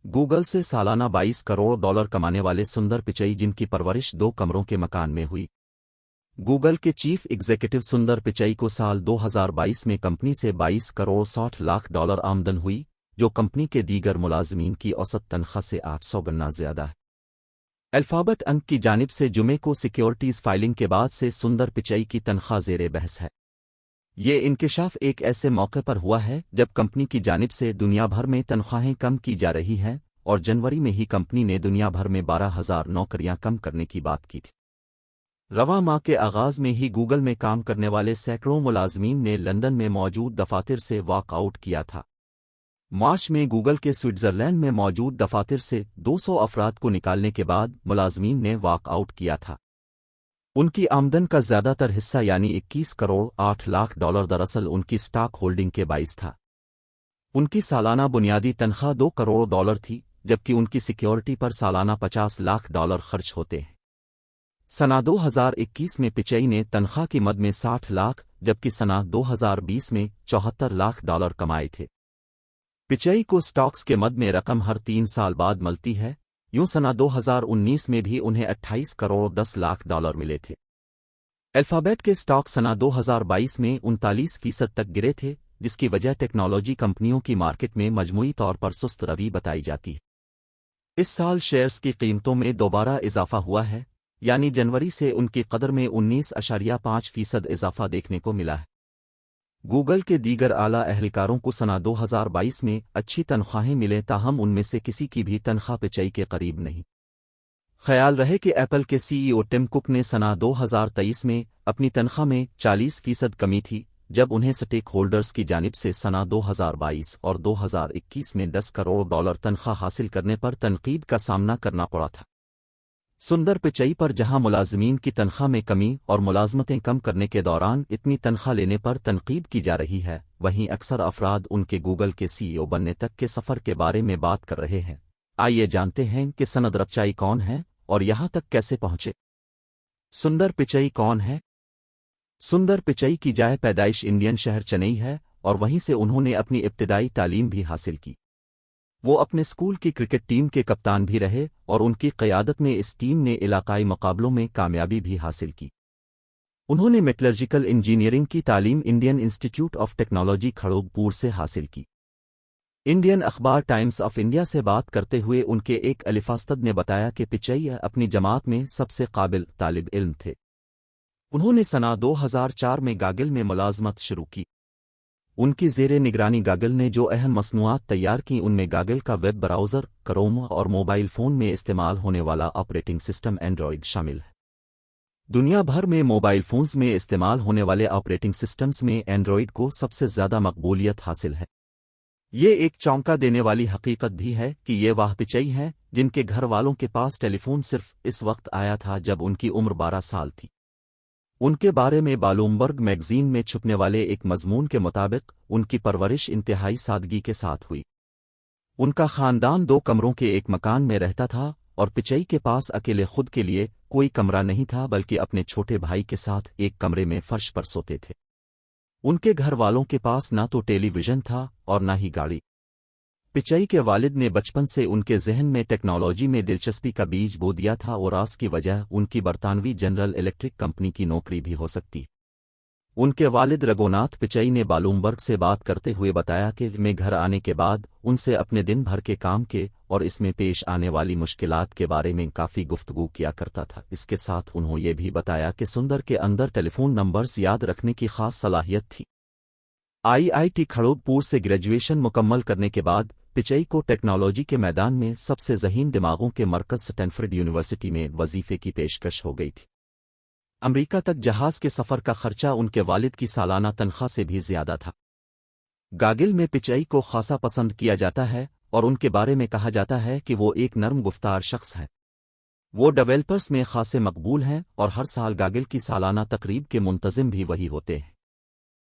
Google से सालाना $22 करोड़ कमाने वाले सुंदर पिचई, जिनकी परवरिश 2 कमरों के मकान में हुई। गूगल के चीफ एग्जीक्यूटिव सुंदर पिचई को साल 2022 में कंपनी से $22.60 लाख आमदन हुई, जो कंपनी के दीगर मुलाजमीन की औसत तनख्वाह से 800 गुना ज्यादा है। अल्फाबेट इंक की जानिब से जुमे को सिक्योरिटीज फाइलिंग के बाद से सुंदर पिचई की तनख्वाह ज़ेरे बहस है। ये इंकिशाफ एक ऐसे मौके पर हुआ है जब कंपनी की जानिब से दुनिया भर में तनख्वाहें कम की जा रही हैं, और जनवरी में ही कंपनी ने दुनिया भर में 12,000 नौकरियां कम करने की बात की थी। रवां माह के आगाज में ही गूगल में काम करने वाले सैकड़ों मुलाजमीन ने लंदन में मौजूद दफातर से वॉकआउट किया था। मार्च में गूगल के स्विट्जरलैंड में मौजूद दफातर से 200 अफराद को निकालने के बाद मुलाजमीन ने वॉकआउट किया था। उनकी आमदन का ज्यादातर हिस्सा यानी $21.08 करोड़ दरअसल उनकी स्टॉक होल्डिंग के बाइस था। उनकी सालाना बुनियादी तनख्वाह $2 करोड़ थी, जबकि उनकी सिक्योरिटी पर सालाना $50 लाख खर्च होते हैं। सना 2021 में पिचई ने तनख्वाह की मद में 60 लाख जबकि सना 2020 में $74 लाख कमाए थे। पिचई को स्टॉक्स के मद में रकम हर 3 साल बाद मिलती है। यूं सना 2019 में भी उन्हें $28 करोड़ 10 लाख मिले थे। अल्फाबेट के स्टॉक सना 2022 में 39% तक गिरे थे, जिसकी वजह टेक्नोलॉजी कंपनियों की मार्केट में मजमूई तौर पर सुस्त रवि बताई जाती है। इस साल शेयर्स की कीमतों में दोबारा इजाफा हुआ है, यानी जनवरी से उनकी कदर में 19.5% इजाफा देखने को मिला है। गूगल के दीगर आला अहलकारों को सना 2022 में अच्छी तनख्वाहें मिले, ताहम उनमें से किसी की भी तनख्वाह पिचई के करीब नहीं। ख्याल रहे कि एप्पल के सीईओ टिम कुक ने सना 2023 में अपनी तनख्वाह में 40% कमी थी, जब उन्हें स्टेक होल्डर्स की जानिब से सना 2022 और 2021 में $10 करोड़ तनख्वाह हासिल करने पर तनकीद का सामना करना पड़ा था। सुंदर पिचई पर जहां मुलाजमीन की तनख्वाह में कमी और मुलाजमतें कम करने के दौरान इतनी तनख्वाह लेने पर तनकीद की जा रही है, वहीं अक्सर अफराद उनके गूगल के सीईओ बनने तक के सफ़र के बारे में बात कर रहे हैं। आइए जानते हैं कि सुंदर पिचई कौन है और यहां तक कैसे पहुंचे। सुंदर पिचई कौन है? सुंदर पिचई की जाए पैदाइश इंडियन शहर चेन्नई है और वहीं से उन्होंने अपनी इब्तिदाई तालीम भी हासिल की। वो अपने स्कूल की क्रिकेट टीम के कप्तान भी रहे और उनकी क़यादत में इस टीम ने इलाकाई मुकाबलों में कामयाबी भी हासिल की। उन्होंने मेटलर्जिकल इंजीनियरिंग की तालीम Indian institute of technology Kharagpur से हासिल की। इंडियन अखबार टाइम्स ऑफ इंडिया से बात करते हुए उनके एक अलिफास्तद ने बताया कि पिचई अपनी जमात में सबसे काबिल तालिब इल्म थे। उन्होंने सना 2004 में गागिल में मुलाजमत शुरू की। उनकी ज़ेरे निगरानी गागिल ने जो अहम मसनूआत तैयार की, उनमें गागिल का वेब ब्राउज़र, क्रोम और मोबाइल फ़ोन में इस्तेमाल होने वाला ऑपरेटिंग सिस्टम एंड्रॉयड शामिल है। दुनिया भर में मोबाइल फ़ोन्स में इस्तेमाल होने वाले ऑपरेटिंग सिस्टम्स में एंड्रॉयड को सबसे ज़्यादा मकबूलियत हासिल है। ये एक चौंका देने वाली हकीकत भी है कि ये वाह पिचई हैं जिनके घर वालों के पास टेलीफोन सिर्फ इस वक्त आया था जब उनकी उम्र 12 साल थी। उनके बारे में ब्लूमबर्ग मैगजीन में छपने वाले एक मजमून के मुताबिक उनकी परवरिश इंतहाई सादगी के साथ हुई। उनका खानदान 2 कमरों के एक मकान में रहता था और पिचई के पास अकेले खुद के लिए कोई कमरा नहीं था, बल्कि अपने छोटे भाई के साथ एक कमरे में फर्श पर सोते थे। उनके घर वालों के पास ना तो टेलीविजन था और ना ही गाड़ी। पिचई के वालिद ने बचपन से उनके जहन में टेक्नोलॉजी में दिलचस्पी का बीज बो दिया था और आस की वजह उनकी बरतानवी जनरल इलेक्ट्रिक कंपनी की नौकरी भी हो सकती। उनके वालिद रघुनाथ पिचई ने ब्लूमबर्ग से बात करते हुए बताया कि मैं घर आने के बाद उनसे अपने दिन भर के काम के और इसमें पेश आने वाली मुश्किलात के बारे में काफ़ी गुफ्तगू किया करता था। इसके साथ उन्होंने ये भी बताया कि सुंदर के अंदर टेलीफोन नंबर्स याद रखने की खास सलाहियत थी। IIT खड़गपुर से ग्रेजुएशन मुकम्मल करने के बाद पिचई को टेक्नोलॉजी के मैदान में सबसे ज़हीन दिमागों के मरकज़ स्टैनफोर्ड यूनिवर्सिटी में वजीफे की पेशकश हो गई थी। अमेरिका तक जहाज़ के सफ़र का खर्चा उनके वालिद की सालाना तनख्वाह से भी ज़्यादा था। गागिल में पिचई को खासा पसंद किया जाता है और उनके बारे में कहा जाता है कि वो एक नरम गुफ्तार शख्स हैं। वो डेवलपर्स में खासे मकबूल हैं और हर साल गागिल की सालाना तकरीब के मुंतज़िम भी वही होते हैं।